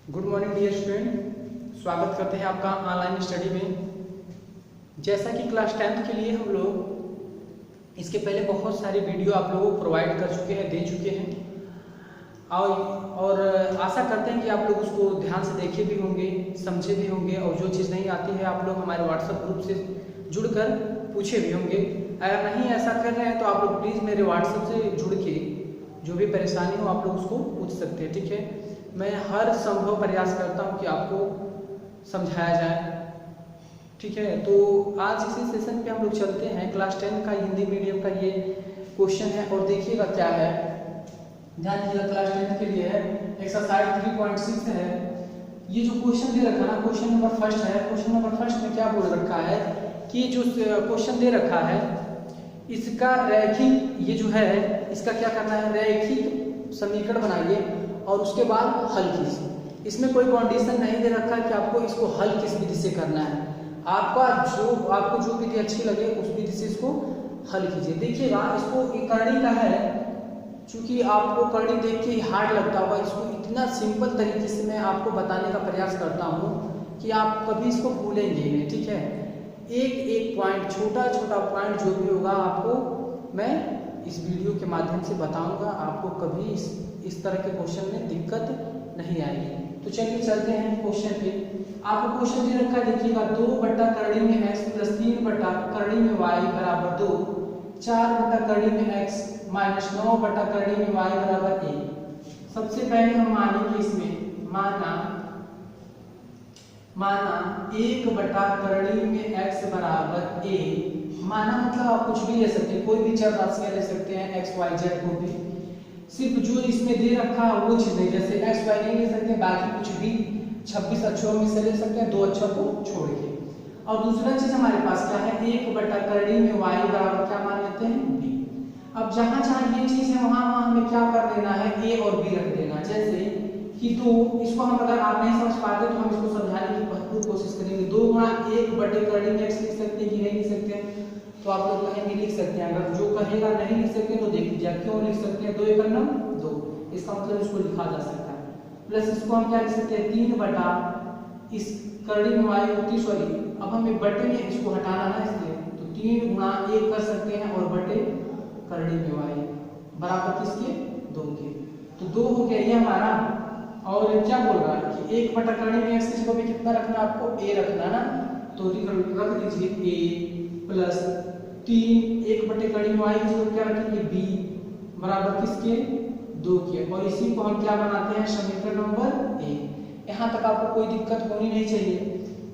Good morning dear student, स्वागत करते हैं आपका ऑनलाइन स्टडी में। जैसा कि क्लास 10th के लिए हम लोग इसके पहले बहुत सारे वीडियो आप लोगों को प्रोवाइड कर चुके हैं, दे चुके हैं और आशा करते हैं कि आप लोग उसको ध्यान से देखे भी होंगे, समझे भी होंगे और जो चीज़ नहीं आती है आप लोग हमारे व्हाट्सएप ग्रुप से जुड़कर पूछे भी होंगे। अगर नहीं ऐसा कर रहे हैं तो आप लोग प्लीज़ मेरे व्हाट्सएप से जुड़ के जो भी परेशानी हो आप लोग उसको पूछ सकते हैं, ठीक है। मैं हर संभव प्रयास करता हूं कि आपको समझाया जाए, ठीक है। तो आज इसी सेशन पे हम लोग चलते हैं। क्लास 10 का हिंदी मीडियम का ये क्वेश्चन है और देखिएगा क्या है, ध्यान दीजिएगा। क्लास 10 के लिए है, एक्सरसाइज 3.6 है। ये जो क्वेश्चन दे रखा है ना, क्वेश्चन नंबर फर्स्ट है। क्वेश्चन नंबर फर्स्ट में क्या बोल रखा है कि जो क्वेश्चन दे रखा है इसका रैखिक, ये जो है इसका क्या करना है, रैखिक समीकरण बनाइए और उसके बाद हल कीजिए। इसमें कोई कंडीशन नहीं दे रखा है कि आपको इसको हल किस विधि से करना है। आपको जो विधि अच्छी लगे उस विधि से इसको हल कीजिए। देखिएगा, इसको करनी का है, चूंकि आपको करनी देख के हार्ड लगता होगा, इसको इतना सिंपल तरीके से मैं आपको बताने का प्रयास करता हूँ कि आप कभी इसको भूलेंगे नहीं, ठीक है। एक एक पॉइंट, छोटा छोटा पॉइंट जो भी होगा आपको मैं इस वीडियो के माध्यम से बताऊंगा। आपको कभी इस तरह के क्वेश्चन में दिक्कत नहीं आएगी। तो चलिए चलते हैं क्वेश्चन पे। आपको क्वेश्चन दे रखा है, देखिएगा 2 बटा करड़ी में x प्लस 3 बटा करड़ी में y बराबर 2, 4 बटा करड़ी में x माइनस 9 बटा करड़ी में y बराबर 1। सबसे पहले हम मानेंगे इसमें माना 1 बटा करड़ी में x बराबर a। माना मतलब आप कुछ भी ले सकते हैं, कोई भी चर राशियां ले सकते हैं, x y z को भी। सिर्फ जो इसमें दे रखा है वो चीज नहीं, जैसे x y नहीं ले सकते, बाकी कुछ भी 26 अक्षरों में से ले सकते हैं, 2 अक्षर को छोड़ के। और दूसरा चीज हमारे पास क्या है, 1 बटा करड़ी में y बराबर क्या मान लेते हैं, b। अब जहां जहां ये चीज है वहां हमें क्या कर देना है, a और b रख देना। जैसे कि तो इसको हम, अगर आप नहीं समझ पाते तो हम इसको समझाने की भरपूर कोशिश करेंगे। 2 गुणा 1 बटे करड़ी में x लिख सकते हैं कि नहीं लिख सकते हैं, तो आप लोग कहेंगे लिख सकते हैं। अगर जो कहेगा नहीं लिख सकते तो देख लीजिए क्यों लिख सकते हैं, 2 × 9 2, इसका मतलब इसको लिखा जा सकता है। प्लस इसको हम क्या लिख सकते हैं, 3 बटा इस करड़ी में y होती, सॉरी अब हमें बटे में इसको हटाना है इसलिए, तो 3 गुणा 1 कर सकते हैं और बटे करड़ी में y बराबर किसके, 2 के। तो 2 हो गया ये हमारा। और क्या बोल रहा है कि 1 बटा करड़ी में x की जगह पे कितना रखना, आपको a रखना ना, तो रख दीजिए a प्लस 3 1 बटे करड़ी में y की जगह क्या रखेंगे, b बराबर किसके, 2 के। और इसी को हम क्या बनाते हैं, समीकरण नंबर 1। यहाँ तक आपको कोई दिक्कत होनी नहीं चाहिए।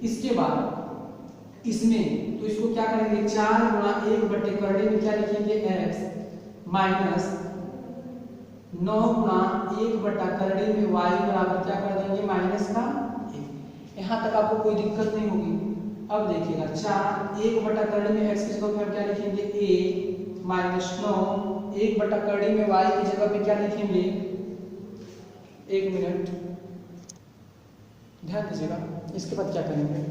इसके बाद इसमें तो इसको क्या करेंगे, 4 गुणा 1 बटे करड़ी में क्या लिखेंगे, x माइनस 9 गुणा 1 बटा करड़ी में y बराबर क्या कर देंगे, माइनस का 1। यहाँ तक आपको कोई दिक्कत नहीं होगी। अब देखिएगा 4 1 बटा करड़ी में x की जगह पे हम क्या लिखेंगे, a माइनस 9 1 बटा करड़ी में y की जगह पे क्या लिखेंगे, 1 मिनट ध्यान दीजिएगा। इसके बाद क्या करेंगे,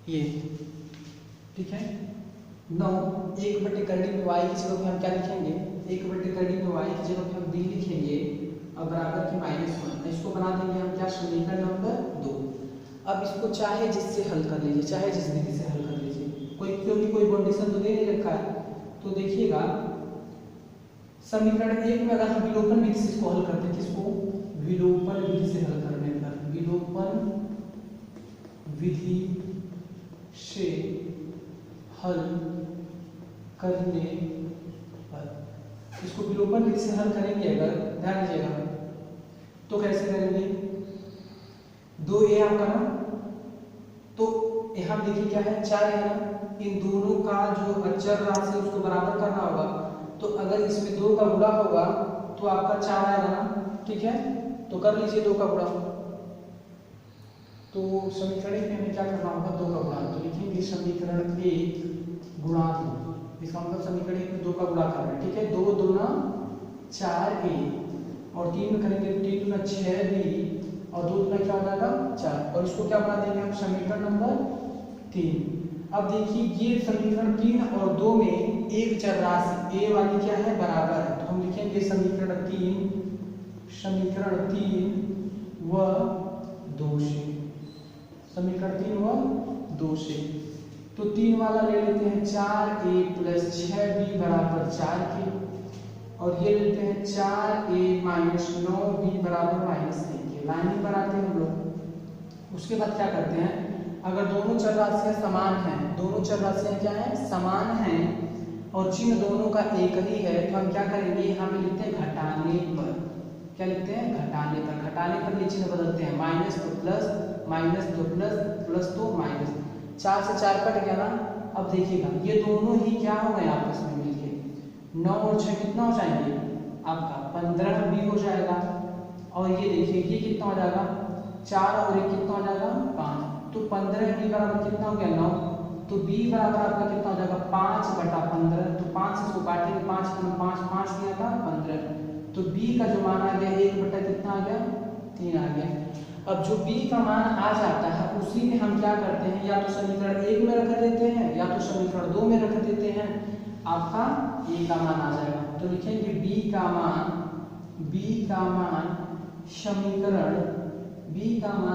ये ठीक है, 9 1 बटे करड़ी में y की जगह पे हम क्या लिखेंगे, 1 बटे करड़ी में y की जगह पे हम b लिखेंगे और बराबर की -1। इसको बना देंगे हम क्या, समीकरण नंबर 2। अब इसको चाहे जिससे हल कर लीजिए, चाहे जिस विधि से हल कर लीजिए, क्योंकि कोई कंडीशन तो दे नहीं रखा है। तो देखिएगा समीकरण 1 में अगर हम विलोपन विधि से इसको हल करते हैं, किसको, विलोपन विधि से हल करने पर, विलोपन विधि से हल करने पर, इसको विलोपन विधि से हल करेंगे अगर, ध्यान दीजिएगा, तो कैसे करेंगे, 2a आपका ना, तो यहाँ देखिए क्या है, 4 है ना, इन दोनों का जो अचर राशि उसको बराबर करना होगा। तो अगर इसमें 2 का गुणा होगा तो आपका 4 आएगा ना, ठीक है। तो कर लीजिए 2 का गुणा, तो समीकरण में हमें क्या करना होगा, 2 का गुणा। तो लिखेंगे समीकरण 1 गुणा 2, इसका मतलब समीकरण 1 में 2 का गुणा करना है, ठीक है। 2 दूना 4a और 3 में करेंगे 3 दूना 6b और 2 दूना क्या हो जाएगा 4, और इसको क्या बना देंगे हम, समीकरण नंबर 3। अब देखिए ये समीकरण 3 और 2 में एक चर राशि a वाली क्या है, बराबर है, तो हम लिखेंगे समीकरण 3 समीकरण 3 व 2 से, समीकरण 3 व 2 से। तो 3 वाला ले लेते हैं 4a प्लस 6b बराबर 4 के, और ये लेते हैं 4a माइनस 9b बराबर माइनस 1 के। लाइनिंग बनाते हैं हम लोग। उसके बाद क्या करते हैं, अगर दोनों चर राशियां समान हैं, दोनों चर राशियां क्या है, समान हैं, और चिन्ह दोनों का एक ही है, तो हम क्या करेंगे, यहाँ पे लिखते हैं घटाने पर। क्या लिखते हैं, घटाने पर। घटाने पर ये चिन्ह बदलते हैं, माइनस तो प्लस, माइनस तो प्लस, प्लस तो माइनस। 4 से 4 कट गया ना। अब देखिएगा ये दोनों ही क्या हो गए आपस में मिलके, 9 और 6 कितना हो जाएंगे आपका 15 भी हो जाएगा। और ये देखिए ये कितना हो जाएगा, 4 और 1 कितना हो जाएगा 5। तो 15 b बराबर कितना हो गया 9। तो b बराबर आपका कितना हो जाएगा 5/15। तो 5 से इसको काटेंगे, 5 कम 5 5 दिया था 15। तो b का जो मान आ गया 1 बटा कितना आ गया 3 आ गया। अब जो b का मान आ जाता है उसी में हम क्या करते हैं, या तो समीकरण 1 में रख देते हैं या तो समीकरण 2 में रख देते हैं, आपका a का मान आ जाएगा। तो लिखेंगे b का मान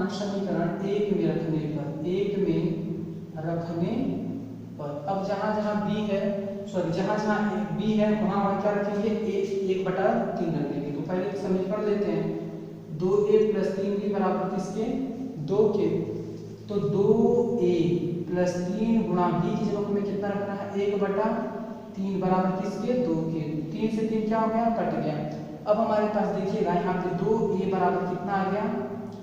समीकरण 1 में रखने पर, 1 में रखने पर। अब जहां जहां b है, सॉरी जहां जहां b है वहां वहां क्या रखेंगे 1/3 रख देंगे। तो पहले समीकरण लेते हैं, 2a प्लस 3b बराबर किसके 2 के। तो 2a प्लस 3 गुणा b की जगह हमें कितना रखना है 1/3 बराबर किसके 2 के। 3 से 3 क्या हो गया कट गया। अब हमारे पास देखिएगा यहाँ पे 2a बराबर कितना आ गया,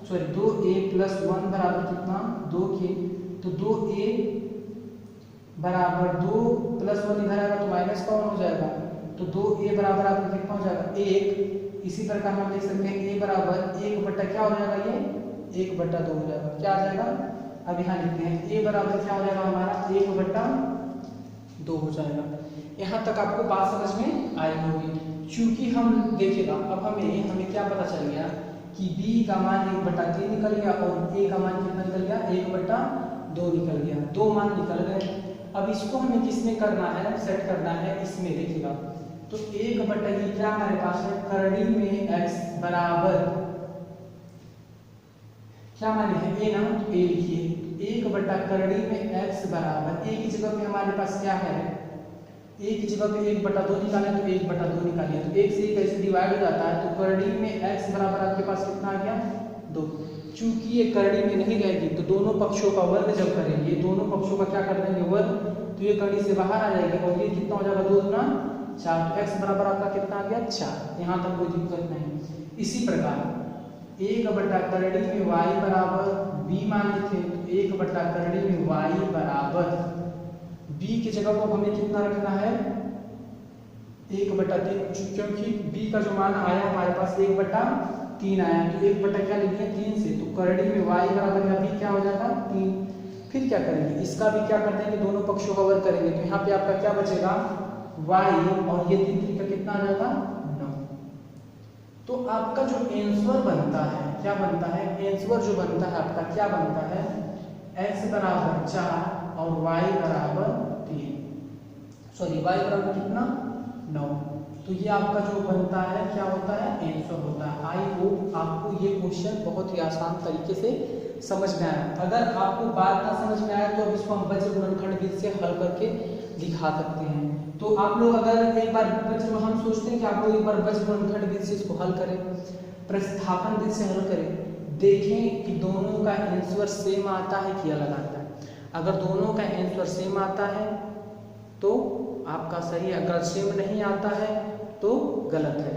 सॉरी 2a प्लस 1 बराबर कितना 2 के। तो 2a बराबर 2 प्लस 1 इधर आएगा तो माइनस का 1 हो जाएगा। तो 2a बराबर आपका कितना हो जाएगा 1। इसी प्रकार हम लिख सकते हैं a बराबर 1 बटा क्या हो जाएगा, ये 1/2 हो जाएगा। क्या आ जाएगा, अब यहाँ लिखते हैं a बराबर क्या हो जाएगा हमारा 1/2 हो जाएगा। यहाँ तक आपको बात समझ में आई होगी। चूंकि हम देखिएगा अब हमें क्या पता चल गया कि b का मान 1/3 निकल गया और a का मान कितना निकल गया 1/2 निकल गया। 2 मान निकल गए। अब इसको हमें किसमें करना है, सेट करना है इसमें। देखिएगा तो 1/, क्या हमारे पास है करड़ी में x बराबर क्या माने है a ना, तो a लिखिए 1 करड़ी में x बराबर a की जगह पे हमारे पास क्या है, a की जगह पे 1/2 निकाले तो 1/2 निकालिए। तो 1 से 1 कैसे डिवाइड हो जाता है, तो करड़ी में x बराबर आपके पास कितना आ गया 2। चूंकि ये करड़ी में नहीं रहेगी तो दोनों पक्षों का वर्ग जब करेंगे, दोनों पक्षों का क्या कर देंगे वर्ग, तो ये करड़ी से बाहर आ जाएगी और ये कितना हो जाएगा 2 गुना 4। तो x बराबर आपका कितना आ गया 4। यहाँ तक कोई दिक्कत नहीं। इसी प्रकार 1 करड़ी में y बराबर b माने थे, तो 1 करड़ी में y बराबर b की जगह को हमें कितना रखना है 1/3, क्योंकि b का जो मान आया हमारे पास 1/3 आया। तो 1 क्या लिखिए 3 से, तो करड़ी में y बराबर या b क्या हो जाएगा 3। फिर क्या करेंगे, इसका भी क्या कर देंगे दोनों पक्षों का वर्ग करेंगे। तो यहाँ पे आपका क्या बचेगा y और ये 3 का कितना आ जाएगा 9। तो आपका जो आंसर बनता है क्या बनता है, आंसर जो बनता है आपका क्या बनता है x बराबर 4 और y बराबर 3, सॉरी y बराबर कितना 9। तो ये आपका जो बनता है क्या होता है आंसर होता है। आई होप आपको ये क्वेश्चन बहुत ही आसान तरीके से समझ में आया। अगर आपको बात ना समझ में आया तो अब इसको हम वज्र गुणनखंड विधि से हल करके दिखा सकते हैं। तो आप लोग अगर एक बार हम सोचते हैं कि आप लोग एक बार वज्र गुणनखंड विधि से इसको हल करें, प्रतिस्थापन विधि से हल करें, देखें कि दोनों का आंसर सेम आता है कि अलग आता है। अगर दोनों का आंसर सेम आता है तो आपका सही है, अगर सेम नहीं आता है तो गलत है।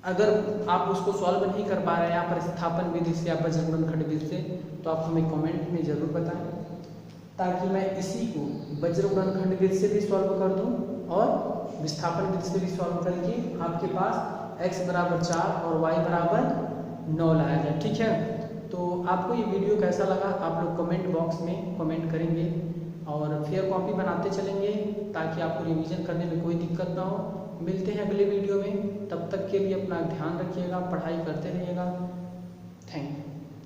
अगर आप उसको सॉल्व नहीं कर पा रहे हैं या प्रतिस्थापन विधि से या वज्र गुणनखंड विधि से, तो आप हमें कमेंट में जरूर बताएं, ताकि मैं इसी को वज्र गुणनखंड विधि से भी सॉल्व कर दूं और विस्थापन विधि से भी सॉल्व करके आपके पास x बराबर 4 और y बराबर 9 लाया जाए। ठीक है, तो आपको ये वीडियो कैसा लगा आप लोग कमेंट बॉक्स में कमेंट करेंगे और फेयर कॉपी बनाते चलेंगे ताकि आपको रिवीजन करने में कोई दिक्कत ना हो। मिलते हैं अगले वीडियो में, तब तक के लिए अपना ध्यान रखिएगा, पढ़ाई करते रहिएगा। Thank you.